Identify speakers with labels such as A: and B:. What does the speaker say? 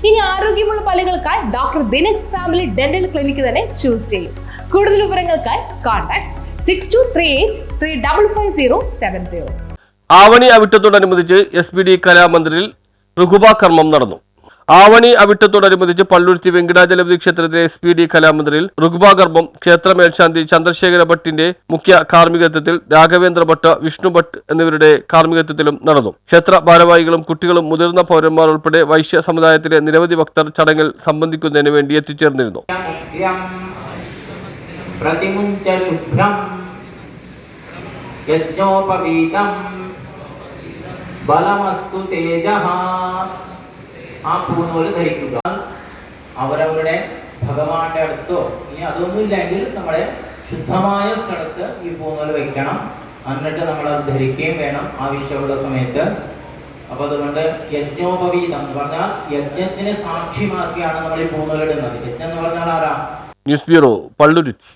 A: ഇനി ആരോഗ്യമുള്ള പല്ലുകൾക്കായി doctor ദിനക്സ് family dental clinic തന്നെ ചൂസ് ചെയ്യും. കൂടുതൽ വിവരങ്ങൾക്കായി കോൺടാക്ട് 6238355070.
B: ആവണി അവിട്ടത്തോടനുബന്ധിച്ച് SBD കലാമന്ദിറിൽ ഋകുബ കർമ്മം നടന്നു. ആവണി അവിട്ടത്തോടനുബന്ധിച്ച് പള്ളുരുത്തി വെങ്കടാചലപതി ക്ഷേത്രത്തിലെ SBD കലാമന്ദിറിൽ ഋകുബ കർമ്മം ക്ഷേത്ര മേൽശാന്തി ചന്ദ്രശേഖര ഭട്ടിന്റെ മുഖ്യ കാർമ്മികത്വത്തിൽ രാഘവേന്ദ്ര ഭട്ട്, വിഷ്ണു ഭട്ട് എന്നിവരുടെ കാർമ്മികത്വത്തിലും നടന്നു. ക്ഷേത്ര ഭാരവാഹികളും കുട്ടികളും മുതിർന്ന പൗരന്മാർ ഉൾപ്പെടെ വൈശ്യ സമുദായത്തിലെ നിരവധി ഭക്തർ ചടങ്ങിൽ സംബന്ധിക്കുന്നതിന് വേണ്ടി എത്തിച്ചേർന്നിരുന്നു.
C: ബലമസ്തു തേജഃ. ആ പൂനൂല് ധരിക്കുക. അവരവരുടെ ഭഗവാന്റെ അടുത്തോ ഇനി അതൊന്നുമില്ലെങ്കിൽ നമ്മുടെ ശുദ്ധമായ സ്ഥലത്ത് ഈ പൂനൂല് വെക്കണം. എന്നിട്ട് നമ്മൾ അത് ധരിക്കുകയും വേണം ആവശ്യമുള്ള സമയത്ത്. അപ്പൊ അതുകൊണ്ട് യജ്ഞോപവീതം എന്ന് പറഞ്ഞാൽ യജ്ഞത്തിന് സാക്ഷ്യമാക്കിയാണ് നമ്മൾ ഈ പൂനൂലിടുന്നത്. യജ്ഞം എന്ന് പറഞ്ഞാൽ ആരാ?
B: News bureau, Palluruthy.